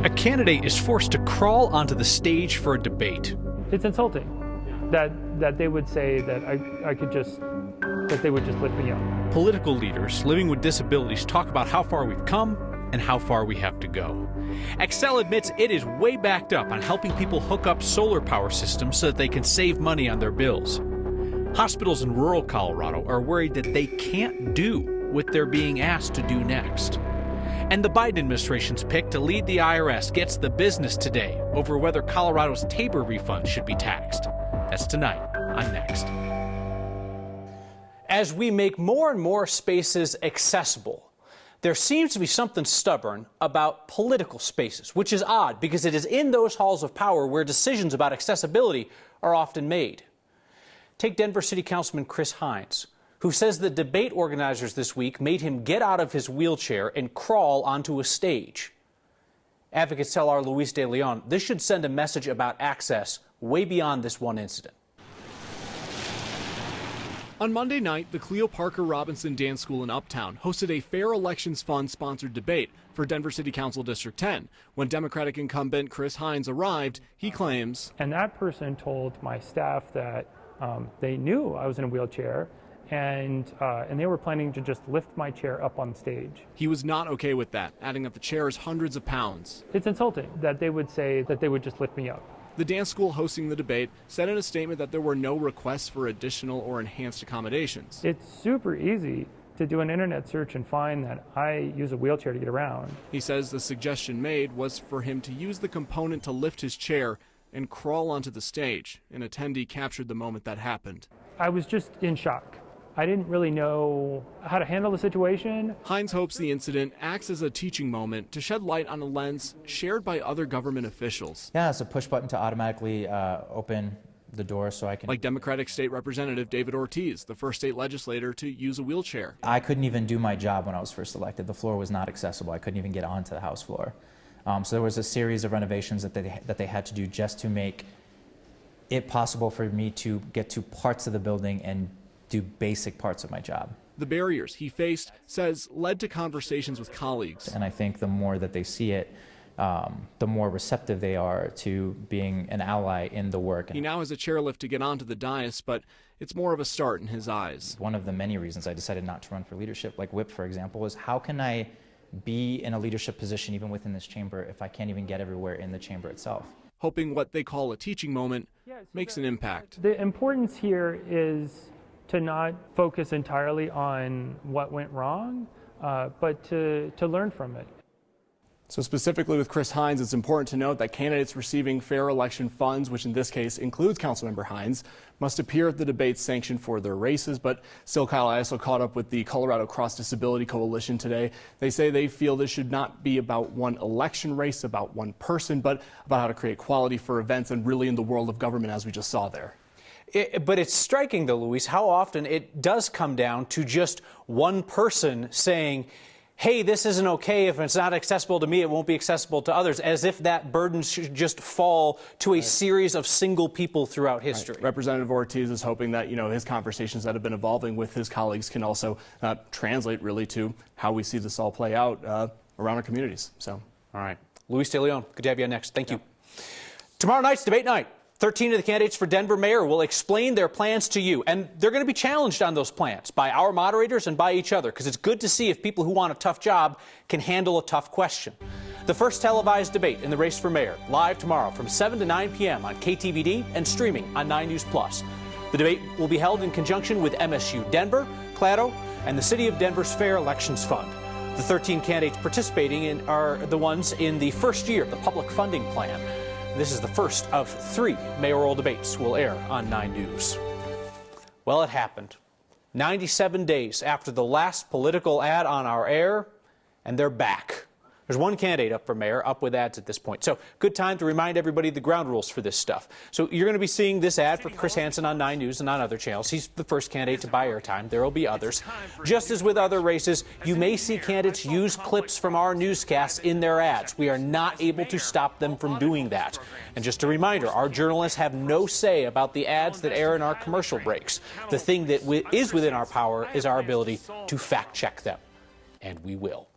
A candidate is forced to crawl onto the stage for a debate. It's insulting that they would say that that they would just lift me up. Political leaders living with disabilities talk about how far we've come and how far we have to go. Xcel admits it is way backed up on helping people hook up solar power systems so that they can save money on their bills. Hospitals in rural Colorado are worried that they can't do what they're being asked to do next. And the Biden administration's pick to lead the IRS gets the business today over whether Colorado's Tabor refund should be taxed. That's tonight on Next. As we make more and more spaces accessible, there seems to be something stubborn about political spaces, which is odd because it is in those halls of power where decisions about accessibility are often made. Take Denver City Councilman Chris Hines, who says the debate organizers this week made him get out of his wheelchair and crawl onto a stage. Advocates tell our Luis De Leon this should send a message about access way beyond this one incident. On Monday night, the Cleo Parker Robinson Dance School in Uptown hosted a Fair Elections Fund-sponsored debate for Denver City Council District 10. When Democratic incumbent Chris Hines arrived, he claims, and that person told my staff that they knew I was in a wheelchair, and they were planning to just lift my chair up on stage. He was not okay with that, adding that the chair is hundreds of pounds. It's insulting that they would say that they would just lift me up. The dance school hosting the debate said in a statement that there were no requests for additional or enhanced accommodations. It's super easy to do an internet search and find that I use a wheelchair to get around. He says the suggestion made was for him to use the component to lift his chair and crawl onto the stage. An attendee captured the moment that happened. I was just in shock. I didn't really know how to handle the situation. Hines hopes the incident acts as a teaching moment to shed light on a lens shared by other government officials. Yeah, it's a push button to automatically open the door so I can... Like Democratic State Representative David Ortiz, the first state legislator to use a wheelchair. I couldn't even do my job when I was first elected. The floor was not accessible. I couldn't even get onto the House floor. So there was a series of renovations that they had to do just to make it possible for me to get to parts of the building and do basic parts of my job. The barriers he faced, says, led to conversations with colleagues. And I think the more that they see it, the more receptive they are to being an ally in the work. He now has a chairlift to get onto the dais, but it's more of a start in his eyes. One of the many reasons I decided not to run for leadership, like whip, for example, is how can I be in a leadership position even within this chamber if I can't even get everywhere in the chamber itself? Hoping what they call a teaching moment makes an impact. The importance here is to not focus entirely on what went wrong, but to learn from it. So specifically with Chris Hines, it's important to note that candidates receiving fair election funds, which in this case includes Councilmember Hines, must appear at the debate sanctioned for their races. But still, Kyle, I also caught up with the Colorado Cross Disability Coalition today. They say they feel this should not be about one election race, about one person, but about how to create quality for events and really in the world of government, as we just saw there. But it's striking, though, Luis, how often it does come down to just one person saying, hey, this isn't okay. If it's not accessible to me, it won't be accessible to others, as if that burden should just fall to a series of single people throughout history. Right. Representative Ortiz is hoping that, his conversations that have been evolving with his colleagues can also translate really to how we see this all play out around our communities. So, all right. Luis De Leon, good to have you on Next. Thank you. Tomorrow night's debate night. 13 of the candidates for Denver mayor will explain their plans to you, and they're going to be challenged on those plans by our moderators and by each other, because it's good to see if people who want a tough job can handle a tough question. The first televised debate in the race for mayor, live tomorrow from 7 to 9 p.m. on KTVD and streaming on 9 News Plus. The debate will be held in conjunction with MSU Denver, Claro, and the City of Denver's Fair Elections Fund. The 13 candidates participating are the ones in the first year of the public funding plan. This is the first of 3 mayoral debates will air on 9 News. Well, it happened. 97 days after the last political ad on our air, and they're back. There's one candidate up for mayor, up with ads at this point. So good time to remind everybody the ground rules for this stuff. So you're going to be seeing this ad for Chris Hansen on 9 News and on other channels. He's the first candidate to buy airtime. There will be others. Just as with other races, you may see candidates use clips from our newscasts in their ads. We are not able to stop them from doing that. And just a reminder, our journalists have no say about the ads that air in our commercial breaks. The thing that is within our power is our ability to fact check them. And we will.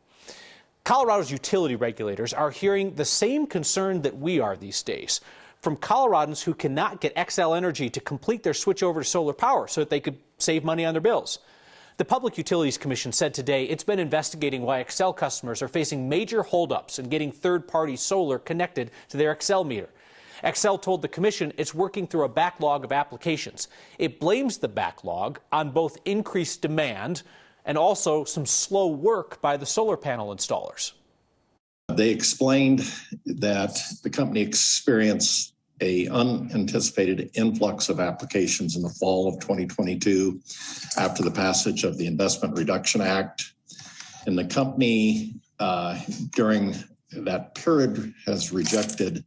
Colorado's utility regulators are hearing the same concern that we are these days from Coloradans who cannot get Xcel Energy to complete their switch over to solar power so that they could save money on their bills. The Public Utilities Commission said today it's been investigating why Xcel customers are facing major holdups in getting third-party solar connected to their Xcel meter. Xcel told the commission it's working through a backlog of applications. It blames the backlog on both increased demand and also some slow work by the solar panel installers. They explained that the company experienced an unanticipated influx of applications in the fall of 2022 after the passage of the Investment Reduction Act. And the company during that period has rejected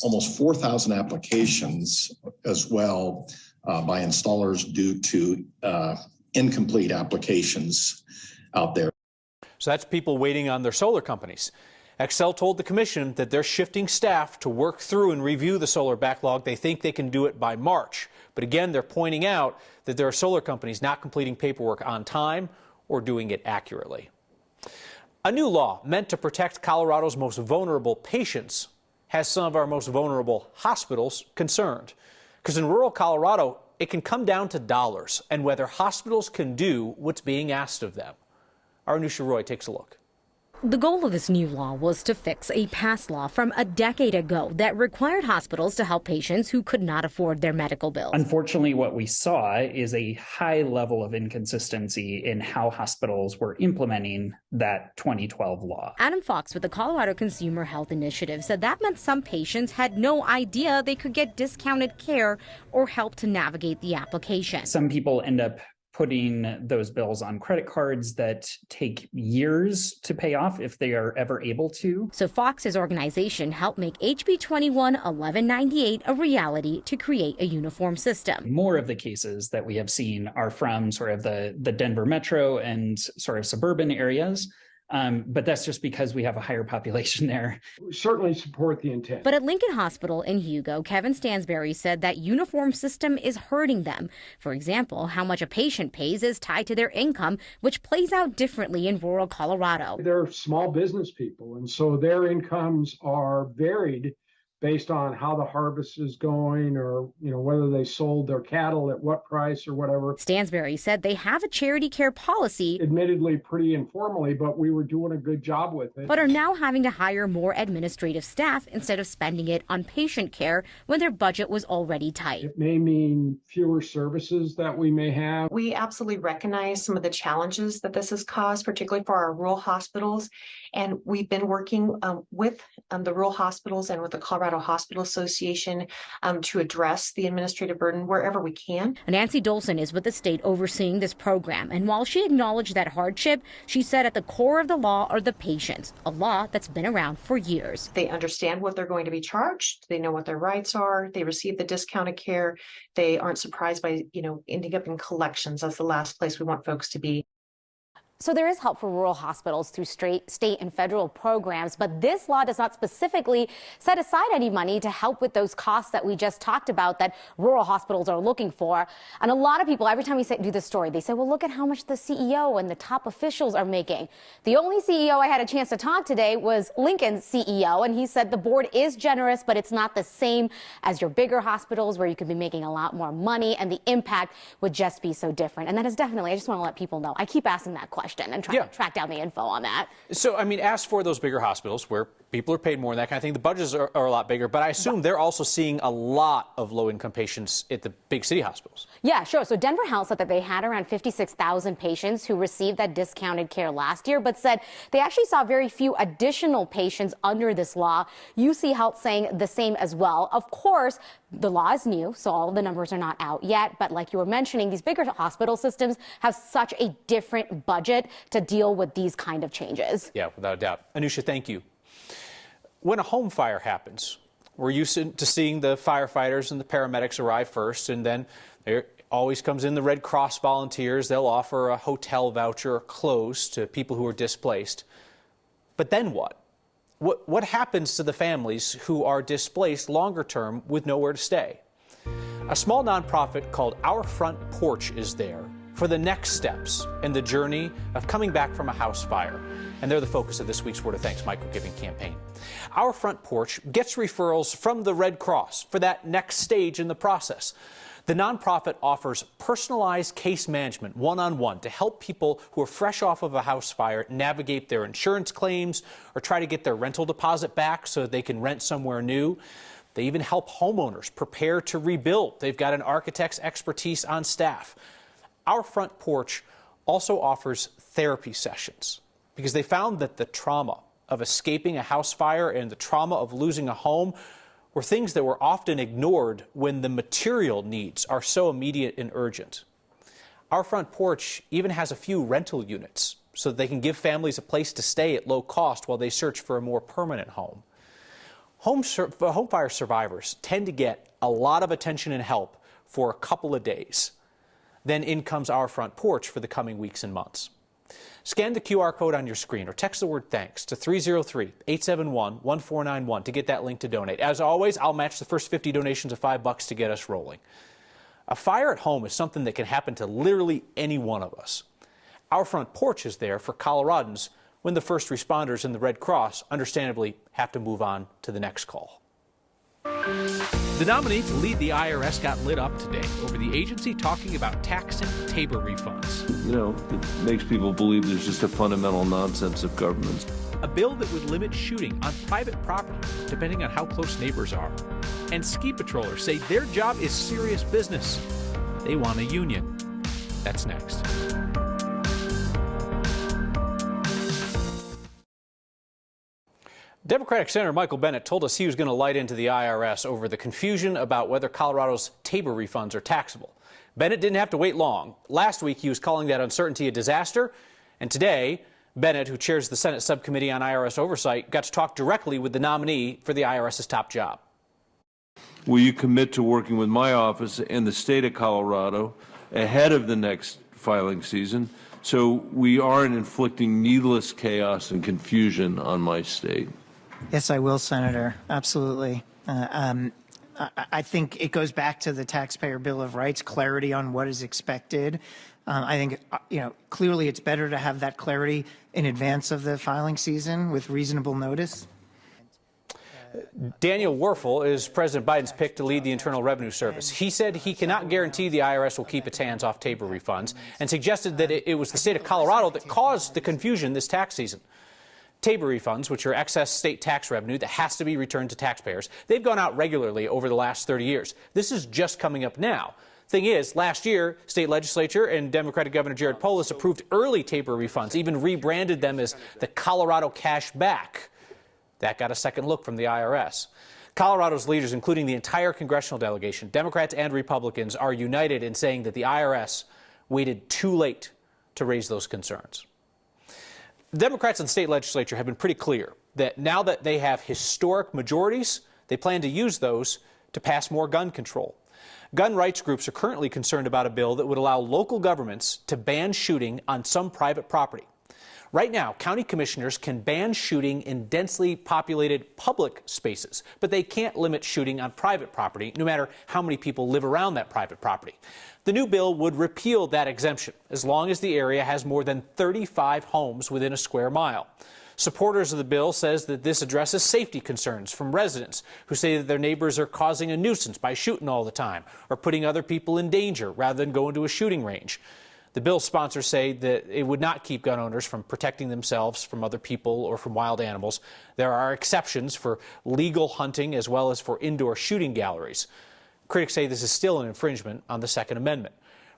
almost 4,000 applications as well by installers due to incomplete applications out there. So that's people waiting on their solar companies. Xcel told the commission that they're shifting staff to work through and review the solar backlog. They think they can do it by March. But again, they're pointing out that there are solar companies not completing paperwork on time or doing it accurately. A new law meant to protect Colorado's most vulnerable patients has some of our most vulnerable hospitals concerned. Because in rural Colorado, it can come down to dollars and whether hospitals can do what's being asked of them. Our Anusha Roy takes a look. The goal of this new law was to fix a past law from a decade ago that required hospitals to help patients who could not afford their medical bills. Unfortunately, what we saw is a high level of inconsistency in how hospitals were implementing that 2012 law. Adam Fox with the Colorado Consumer Health Initiative said that meant some patients had no idea they could get discounted care or help to navigate the application. Some people end up putting those bills on credit cards that take years to pay off if they are ever able to. So Fox's organization helped make HB 21-1198 a reality to create a uniform system. More of the cases that we have seen are from sort of the Denver metro and sort of suburban areas. But that's just because we have a higher population there. We certainly support the intent. But at Lincoln Hospital in Hugo, Kevin Stansberry said that uniform system is hurting them. For example, how much a patient pays is tied to their income, which plays out differently in rural Colorado. They're small business people, and so their incomes are varied based on how the harvest is going or, whether they sold their cattle at what price or whatever. Stansberry said they have a charity care policy, Admittedly pretty informally, but we were doing a good job with it. but are now having to hire more administrative staff instead of spending it on patient care when their budget was already tight. It may mean fewer services that we may have. We absolutely recognize some of the challenges that this has caused, particularly for our rural hospitals. And we've been working with the rural hospitals and with the Colorado Hospital Association to address the administrative burden wherever we can. Nancy Dolson is with the state overseeing this program. And while she acknowledged that hardship, she said at the core of the law are the patients, a law that's been around for years. They understand what they're going to be charged. They know what their rights are. They receive the discounted care. They aren't surprised by, ending up in collections. That's the last place we want folks to be. So there is help for rural hospitals through state and federal programs, but this law does not specifically set aside any money to help with those costs that we just talked about that rural hospitals are looking for. And a lot of people, every time we do this story, they say, well, look at how much the CEO and the top officials are making. The only CEO I had a chance to talk today was Lincoln's CEO, and he said the board is generous, but it's not the same as your bigger hospitals where you could be making a lot more money, and the impact would just be so different. And that is definitely, I just want to let people know, I keep asking that question and trying to track down the info on that. So, as for those bigger hospitals where people are paid more and that kind of thing, the budgets are a lot bigger, but I assume they're also seeing a lot of low-income patients at the big city hospitals. Yeah, sure. So Denver Health said that they had around 56,000 patients who received that discounted care last year, but said they actually saw very few additional patients under this law. UC Health saying the same as well. Of course, the law is new, so all of the numbers are not out yet. But like you were mentioning, these bigger hospital systems have such a different budget to deal with these kind of changes. Yeah, without a doubt. Anusha, thank you. When a home fire happens, we're used to seeing the firefighters and the paramedics arrive first, and then there always comes in the Red Cross volunteers. They'll offer a hotel voucher or clothes to people who are displaced. But then what? What happens to the families who are displaced longer term with nowhere to stay? A small nonprofit called Our Front Porch is there for the next steps in the journey of coming back from a house fire. and they're the focus of this week's Word of Thanks microgiving campaign. Our Front Porch gets referrals from the Red Cross for that next stage in the process. The nonprofit offers personalized case management one-on-one to help people who are fresh off of a house fire navigate their insurance claims or try to get their rental deposit back so that they can rent somewhere new. They even help homeowners prepare to rebuild. They've got an architect's expertise on staff. Our Front Porch also offers therapy sessions because they found that the trauma of escaping a house fire and the trauma of losing a home were things that were often ignored when the material needs are so immediate and urgent. Our Front Porch even has a few rental units so that they can give families a place to stay at low cost while they search for a more permanent home. Home fire survivors tend to get a lot of attention and help for a couple of days. Then in comes Our Front Porch for the coming weeks and months. Scan the QR code on your screen or text the word thanks to 303-871-1491 to get that link to donate. As always, I'll match the first 50 donations of $5 to get us rolling. A fire at home is something that can happen to literally any one of us. Our Front Porch is there for Coloradans when the first responders and the Red Cross understandably have to move on to the next call. The nominee to lead the IRS got lit up today over the agency talking about taxing Tabor refunds. You know, it makes people believe there's just a fundamental nonsense of government. A bill that would limit shooting on private property, depending on how close neighbors are. And ski patrollers say their job is serious business. They want a union. That's next. Democratic Senator Michael Bennet told us he was going to light into the IRS over the confusion about whether Colorado's Tabor refunds are taxable. Bennet didn't have to wait long. Last week, he was calling that uncertainty a disaster. And today, Bennet, who chairs the Senate Subcommittee on IRS Oversight, got to talk directly with the nominee for the IRS's top job. Will you commit to working with my office and the state of Colorado ahead of the next filing season so we aren't inflicting needless chaos and confusion on my state? Yes, I will, Senator. Absolutely. I think it goes back to the Taxpayer Bill of Rights, clarity on what is expected. I think, clearly it's better to have that clarity in advance of the filing season with reasonable notice. Daniel Werfel is President Biden's pick to lead the Internal Revenue Service. He said he cannot guarantee the IRS will keep its hands off Tabor refunds and suggested that it was the state of Colorado that caused the confusion this tax season. Tabor refunds, which are excess state tax revenue that has to be returned to taxpayers, they've gone out regularly over the last 30 years. This is just coming up now. Thing is, last year, state legislature and Democratic Governor Jared Polis approved early Tabor refunds, even rebranded them as the Colorado Cash Back. That got a second look from the IRS. Colorado's leaders, including the entire congressional delegation, Democrats and Republicans, are united in saying that the IRS waited too late to raise those concerns. Democrats in the state legislature have been pretty clear that now that they have historic majorities, they plan to use those to pass more gun control. Gun rights groups are currently concerned about a bill that would allow local governments to ban shooting on some private property. Right now, county commissioners can ban shooting in densely populated public spaces, but they can't limit shooting on private property, no matter how many people live around that private property. The new bill would repeal that exemption as long as the area has more than 35 homes within a square mile. Supporters of the bill says that this addresses safety concerns from residents who say that their neighbors are causing a nuisance by shooting all the time or putting other people in danger rather than going to a shooting range. The bill's sponsors say that it would not keep gun owners from protecting themselves from other people or from wild animals. There are exceptions for legal hunting as well as for indoor shooting galleries. Critics say this is still an infringement on the Second Amendment.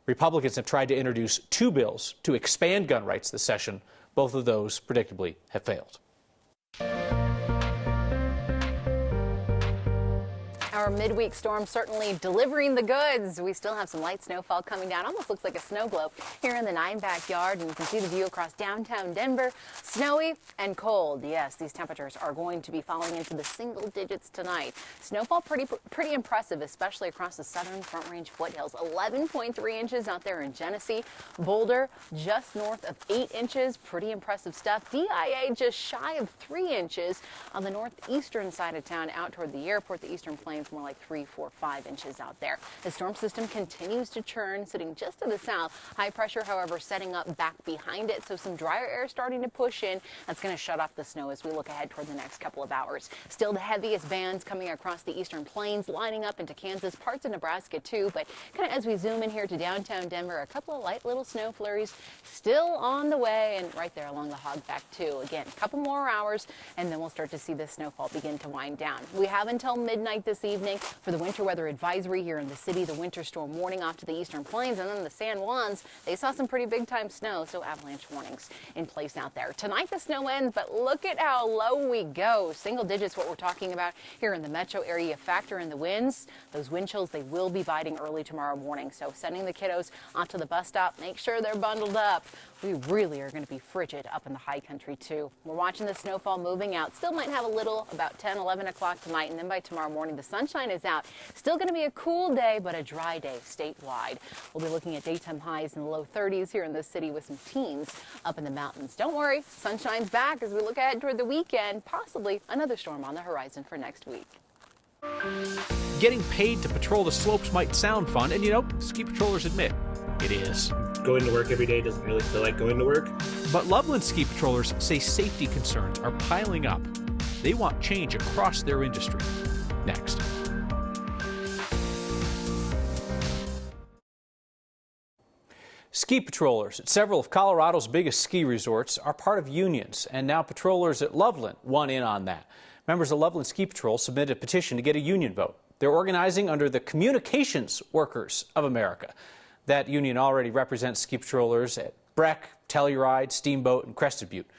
Republicans have tried to introduce two bills to expand gun rights this session. Both of those, predictably, have failed. Our midweek storm certainly delivering the goods. We still have some light snowfall coming down. Almost looks like a snow globe here in the 9 backyard. And you can see the view across downtown Denver. Snowy and cold. Yes, these temperatures are going to be falling into the single digits tonight. Snowfall pretty impressive, especially across the southern Front Range foothills. 11.3 inches out there in Genesee. Boulder just north of 8 inches. Pretty impressive stuff. DIA just shy of 3 inches on the northeastern side of town out toward the airport, the Eastern Plains. looking for more like 3, 4, 5 inches out there. The storm system continues to churn, sitting just to the south. High pressure, however, setting up back behind it, so some drier air starting to push in. That's going to shut off the snow as we look ahead toward the next couple of hours. Still the heaviest bands coming across the eastern plains, lining up into Kansas, parts of Nebraska too, but kind of as we zoom in here to downtown Denver, a couple of light little snow flurries still on the way, and right there along the hogback too. Again, a couple more hours, and then we'll start to see the snowfall begin to wind down. We have until midnight this evening for the winter weather advisory here in the city, the winter storm warning off to the eastern plains, and then the San Juans, they saw some pretty big time snow, so avalanche warnings in place out there. Tonight the snow ends, but look at how low we go. Single digits what we're talking about here in the metro area. Factor in the winds. Those wind chills, they will be biting early tomorrow morning, so sending the kiddos off to the bus stop, make sure they're bundled up. We really are going to be frigid up in the high country too. We're watching the snowfall moving out. Still might have a little about 10, 11 o'clock tonight, and then by tomorrow morning the sunshine is out. Still going to be a cool day, but a dry day statewide. We'll be looking at daytime highs in the low 30s here in the city with some teens up in the mountains. Don't worry, sunshine's back as we look ahead toward the weekend. Possibly another storm on the horizon for next week. Getting paid to patrol the slopes might sound fun, and ski patrollers admit it is. Going to work every day doesn't really feel like going to work. But Loveland ski patrollers say safety concerns are piling up. They want change across their industry. Next. Ski patrollers at several of Colorado's biggest ski resorts are part of unions, and now patrollers at Loveland want in on that. Members of Loveland Ski Patrol submitted a petition to get a union vote. They're organizing under the Communications Workers of America. That union already represents ski patrollers at Breck, Telluride, Steamboat, and Crested Butte.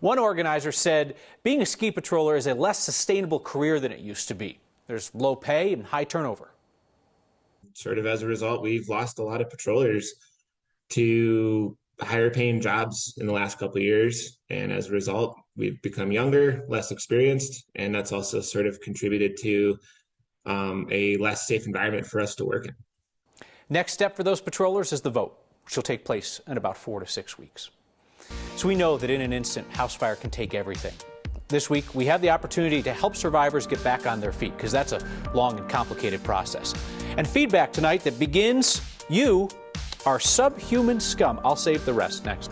One organizer said being a ski patroller is a less sustainable career than it used to be. There's low pay and high turnover. Sort of as a result, we've lost a lot of patrollers to higher paying jobs in the last couple of years. And as a result, we've become younger, less experienced, and that's also sort of contributed to a less safe environment for us to work in. Next step for those patrollers is the vote, which will take place in about 4 to 6 weeks. So we know that in an instant, house fire can take everything. This week, we have the opportunity to help survivors get back on their feet, because that's a long and complicated process. And feedback tonight that begins, you are subhuman scum. I'll save the rest next.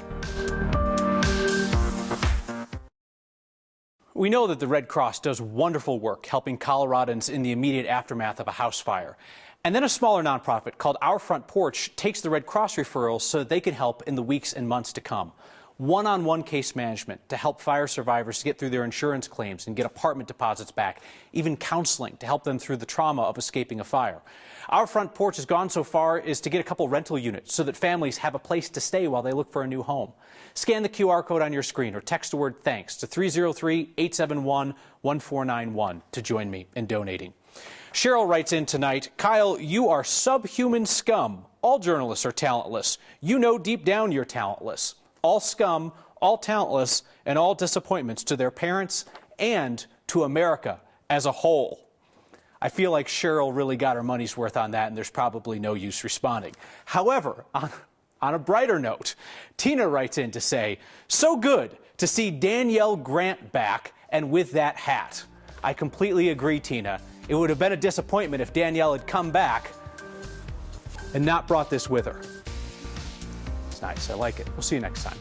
We know that the Red Cross does wonderful work helping Coloradans in the immediate aftermath of a house fire. And then a smaller nonprofit called Our Front Porch takes the Red Cross referrals so that they can help in the weeks and months to come. One-on-one case management to help fire survivors get through their insurance claims and get apartment deposits back, even counseling to help them through the trauma of escaping a fire. Our Front Porch has gone so far as to get a couple rental units so that families have a place to stay while they look for a new home. Scan the QR code on your screen or text the word THANKS to 303-871-1491 to join me in donating. Cheryl writes in tonight, Kyle, you are subhuman scum. All journalists are talentless. You know deep down you're talentless. All scum, all talentless, and all disappointments to their parents and to America as a whole. I feel like Cheryl really got her money's worth on that, and there's probably no use responding. However, on a brighter note, Tina writes in to say, so good to see Danielle Grant back and with that hat. I completely agree, Tina. It would have been a disappointment if Danielle had come back and not brought this with her. It's nice. I like it. We'll see you next time.